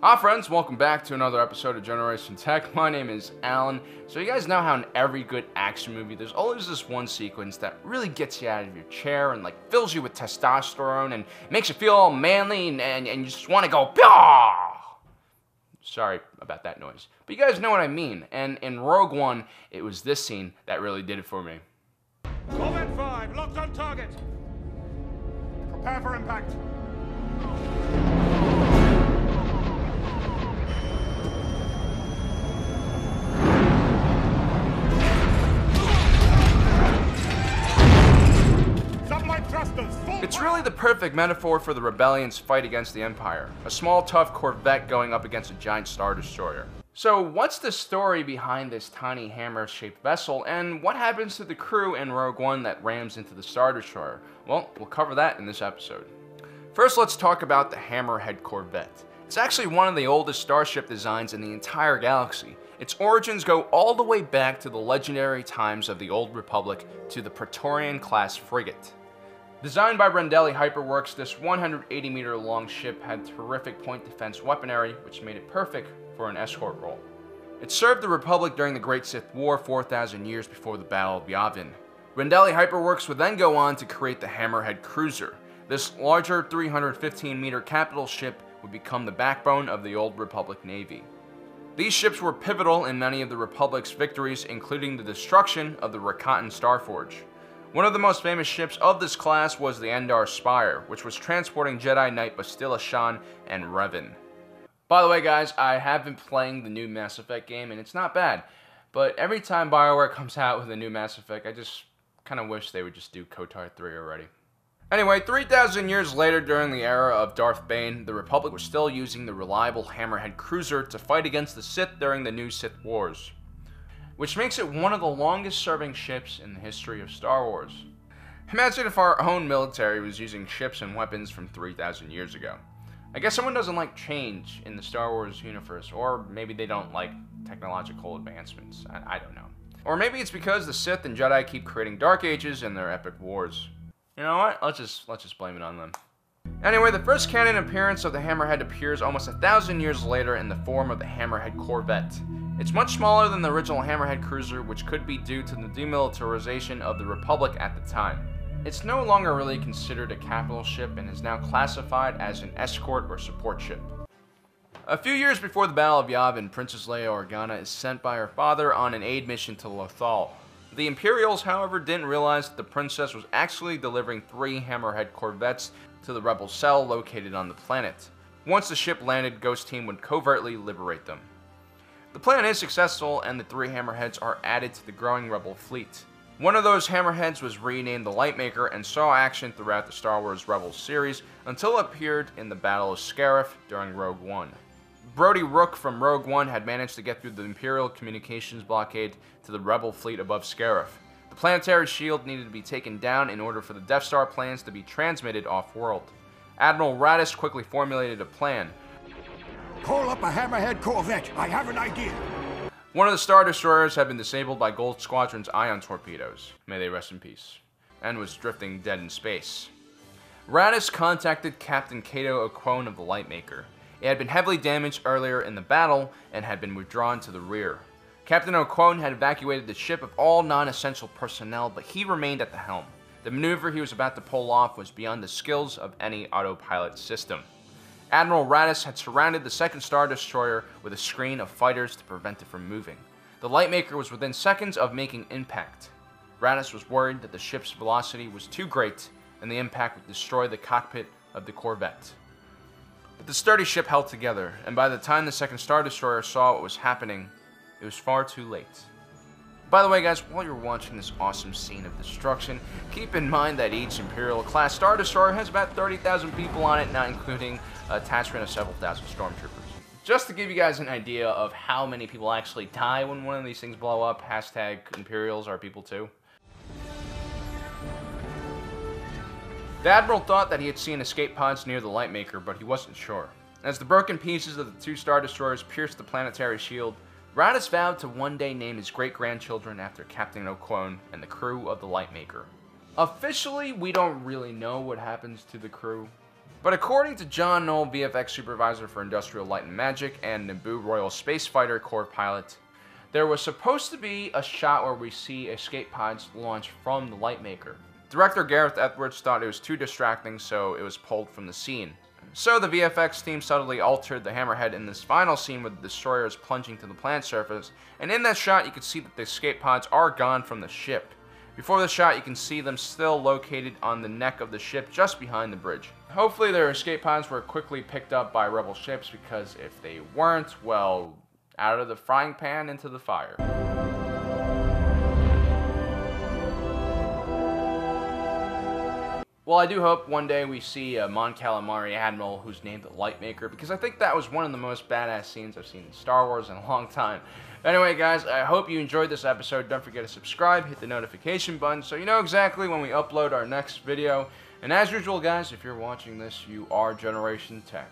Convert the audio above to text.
Hi friends, welcome back to another episode of Generation Tech. My name is Alan. So you guys know how in every good action movie there's always this one sequence that really gets you out of your chair and like fills you with testosterone and makes you feel all manly and you just want to go Pyaw! Sorry about that noise. But you guys know what I mean. And in Rogue One, it was this scene that really did it for me. Corvette 5, locked on target. Prepare for impact. It's really the perfect metaphor for the rebellion's fight against the Empire. A small, tough Corvette going up against a giant Star Destroyer. So what's the story behind this tiny hammer-shaped vessel, and what happens to the crew in Rogue One that rams into the Star Destroyer? Well, we'll cover that in this episode. First, let's talk about the Hammerhead Corvette. It's actually one of the oldest starship designs in the entire galaxy. Its origins go all the way back to the legendary times of the Old Republic to the Praetorian-class frigate. Designed by Rendelli Hyperworks, this 180-meter long ship had terrific point defense weaponry, which made it perfect for an escort role. It served the Republic during the Great Sith War 4,000 years before the Battle of Yavin. Rendelli Hyperworks would then go on to create the Hammerhead Cruiser. This larger 315-meter capital ship would become the backbone of the Old Republic Navy. These ships were pivotal in many of the Republic's victories, including the destruction of the Rakatan Starforge. One of the most famous ships of this class was the Endar Spire, which was transporting Jedi Knight Bastila Shan and Revan. By the way guys, I have been playing the new Mass Effect game and it's not bad, but every time BioWare comes out with a new Mass Effect, I just kind of wish they would just do KOTOR 3 already. Anyway, 3,000 years later during the era of Darth Bane, the Republic was still using the reliable Hammerhead Cruiser to fight against the Sith during the New Sith Wars, which makes it one of the longest serving ships in the history of Star Wars. Imagine if our own military was using ships and weapons from 3,000 years ago. I guess someone doesn't like change in the Star Wars universe, or maybe they don't like technological advancements, I don't know. Or maybe it's because the Sith and Jedi keep creating Dark Ages and their epic wars. You know what, let's just blame it on them. Anyway, the first canon appearance of the Hammerhead appears almost 1,000 years later in the form of the Hammerhead Corvette. It's much smaller than the original Hammerhead Cruiser, which could be due to the demilitarization of the Republic at the time. It's no longer really considered a capital ship and is now classified as an escort or support ship. A few years before the Battle of Yavin, Princess Leia Organa is sent by her father on an aid mission to Lothal. The Imperials, however, didn't realize that the princess was actually delivering 3 Hammerhead Corvettes to the rebel cell located on the planet. Once the ship landed, Ghost Team would covertly liberate them. The plan is successful and the 3 Hammerheads are added to the growing rebel fleet. One of those Hammerheads was renamed the Lightmaker and saw action throughout the Star Wars Rebels series until it appeared in the Battle of Scariff during Rogue One. Brody Rook from Rogue One had managed to get through the Imperial communications blockade to the rebel fleet above Scariff. The planetary shield needed to be taken down in order for the Death Star plans to be transmitted off-world. Admiral Raddus quickly formulated a plan. Call up a Hammerhead Corvette. I have an idea. One of the Star Destroyers had been disabled by Gold Squadron's ion torpedoes, may they rest in peace, and was drifting dead in space. Raddus contacted Captain Cato O'Quone of the Lightmaker. It had been heavily damaged earlier in the battle and had been withdrawn to the rear. Captain O'Quone had evacuated the ship of all non-essential personnel, but he remained at the helm. The maneuver he was about to pull off was beyond the skills of any autopilot system. Admiral Raddus had surrounded the second Star Destroyer with a screen of fighters to prevent it from moving. The Lightmaker was within seconds of making impact. Raddus was worried that the ship's velocity was too great and the impact would destroy the cockpit of the Corvette. But the sturdy ship held together, and by the time the second Star Destroyer saw what was happening, it was far too late. By the way guys, while you're watching this awesome scene of destruction, keep in mind that each Imperial-class Star Destroyer has about 30,000 people on it, not including an attachment of several thousand stormtroopers. Just to give you guys an idea of how many people actually die when one of these things blow up, hashtag Imperials are people too. The Admiral thought that he had seen escape pods near the Lightmaker, but he wasn't sure. As the broken pieces of the 2 Star Destroyers pierced the planetary shield, Raddus vowed to one day name his great-grandchildren after Captain O'Quone and the crew of the Lightmaker. Officially, we don't really know what happens to the crew. But according to John Knoll, VFX supervisor for Industrial Light and Magic and Naboo Royal Space Fighter Corps pilot, there was supposed to be a shot where we see escape pods launch from the Lightmaker. Director Gareth Edwards thought it was too distracting, so it was pulled from the scene. So the VFX team subtly altered the Hammerhead in this final scene with the destroyers plunging to the planet surface, and in that shot you can see that the escape pods are gone from the ship. Before the shot you can see them still located on the neck of the ship just behind the bridge. Hopefully their escape pods were quickly picked up by rebel ships, because if they weren't, well, out of the frying pan into the fire. Well, I do hope one day we see a Mon Calamari Admiral who's named the Lightmaker, because I think that was one of the most badass scenes I've seen in Star Wars in a long time. Anyway, guys, I hope you enjoyed this episode. Don't forget to subscribe, hit the notification button so you know exactly when we upload our next video. And as usual, guys, if you're watching this, you are Generation Tech.